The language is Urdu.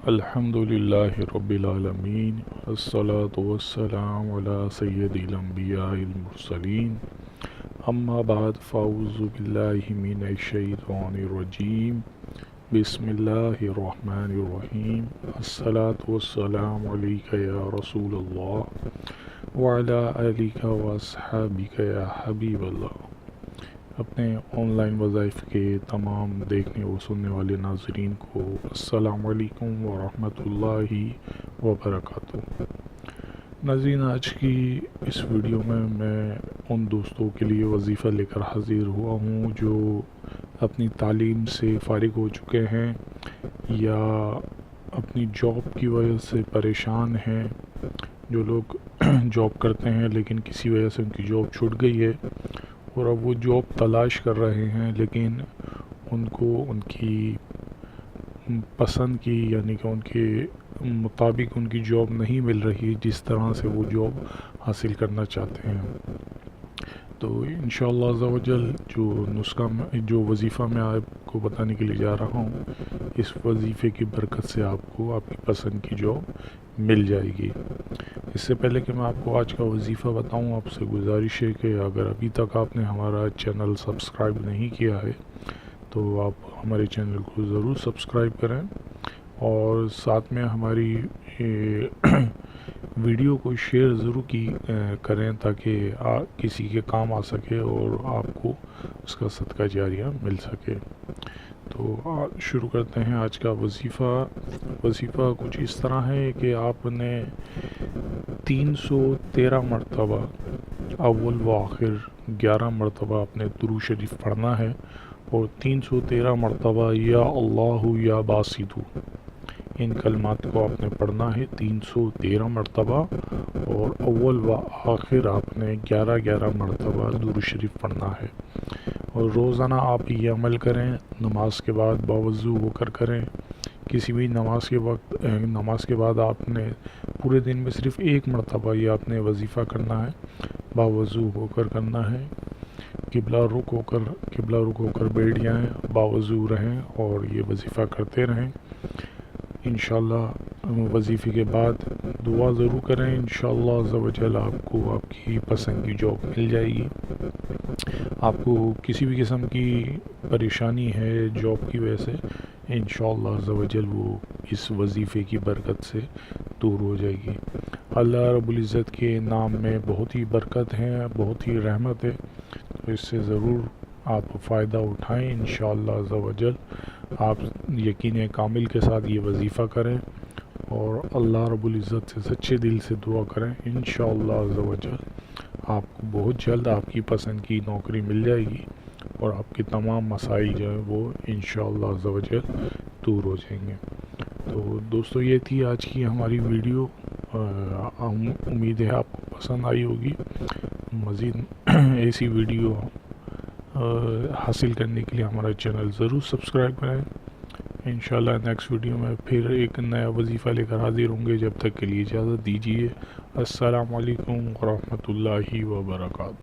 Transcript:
الحمدللہ رب العالمین الصلاۃ والسلام علی سید الانبیاء المرسلین اما بعد فاعوذ باللہ من الشیطان الرجیم بسم اللہ الرحمن الرحیم الصلاۃ والسلام علیک یا رسول اللہ وعلی آلک واصحابک یا حبیب اللہ۔ اپنے آن لائن وظائف کے تمام دیکھنے و سننے والے ناظرین کو السلام علیکم ورحمۃ اللہ وبرکاتہ۔ ناظرین، آج کی اس ویڈیو میں ان دوستوں کے لیے وظیفہ لے کر حاضر ہوا ہوں جو اپنی تعلیم سے فارغ ہو چکے ہیں یا اپنی جاب کی وجہ سے پریشان ہیں، جو لوگ جاب کرتے ہیں لیکن کسی وجہ سے ان کی جاب چھوٹ گئی ہے اور اب وہ جاب تلاش کر رہے ہیں، لیکن ان کو ان کی پسند کی یعنی کہ ان کے مطابق ان کی جاب نہیں مل رہی جس طرح سے وہ جاب حاصل کرنا چاہتے ہیں۔ تو انشاءاللہ عز و جل جو وظیفہ میں آپ کو بتانے کے لیے جا رہا ہوں، اس وظیفے کی برکت سے آپ کو آپ کی پسند کی جاب مل جائے گی۔ اس سے پہلے کہ میں آپ کو آج کا وظیفہ بتاؤں، آپ سے گزارش ہے کہ اگر ابھی تک آپ نے ہمارا چینل سبسکرائب نہیں کیا ہے تو آپ ہمارے چینل کو ضرور سبسکرائب کریں اور ساتھ میں ہماری ویڈیو کو شیئر ضرور کریں تاکہ کسی کے کام آ سکے اور آپ کو اس کا صدقہ جاریہ مل سکے۔ تو شروع کرتے ہیں آج کا وظیفہ۔ وظیفہ کچھ اس طرح ہے کہ آپ نے 313 مرتبہ اول و آخر 11 مرتبہ اپنے درود شریف پڑھنا ہے اور 313 مرتبہ یا اللہ یا باسطو، ان کلمات کو آپ نے پڑھنا ہے 313 مرتبہ، اور اول و آخر آپ نے 11 مرتبہ درود شریف پڑھنا ہے۔ اور روزانہ آپ یہ عمل کریں، نماز کے بعد باوضو ہو کر کریں۔ کسی بھی نماز کے بعد آپ نے پورے دن میں صرف ایک مرتبہ یہ آپ نے وظیفہ کرنا ہے، باوضو ہو کر کرنا ہے۔ قبلہ رخ ہو کر بیٹھ جائیں، باوضو رہیں اور یہ وظیفہ کرتے رہیں۔ انشاءاللہ وظیفے کے بعد دعا ضرور کریں، انشاءاللہ عز و جل آپ کو آپ کی پسند کی جاب مل جائے گی۔ آپ کو کسی بھی قسم کی پریشانی ہے جاب کی وجہ سے، انشاءاللہ عز و جل وہ اس وظیفے کی برکت سے دور ہو جائے گی۔ اللہ رب العزت کے نام میں بہت ہی برکت ہے، بہت ہی رحمت ہے، تو اس سے ضرور آپ فائدہ اٹھائیں انشاءاللہ عز و جل۔ آپ یقین کامل کے ساتھ یہ وظیفہ کریں اور اللہ رب العزت سے سچے دل سے دعا کریں، انشاءاللہ عز و جل آپ کو بہت جلد آپ کی پسند کی نوکری مل جائے گی اور آپ کے تمام مسائل جو ہیں وہ انشاءاللہ عز و جل دور ہو جائیں گے۔ تو دوستو، یہ تھی آج کی ہماری ویڈیو، امید ہے آپ کو پسند آئی ہوگی۔ مزید ایسی ویڈیو حاصل کرنے کے لیے ہمارا چینل ضرور سبسکرائب کریں۔ انشاءاللہ نیکسٹ ویڈیو میں پھر ایک نیا وظیفہ لے کر حاضر ہوں گے، جب تک کے لیے اجازت دیجیے۔ السلام علیکم ورحمۃ اللہ وبرکاتہ۔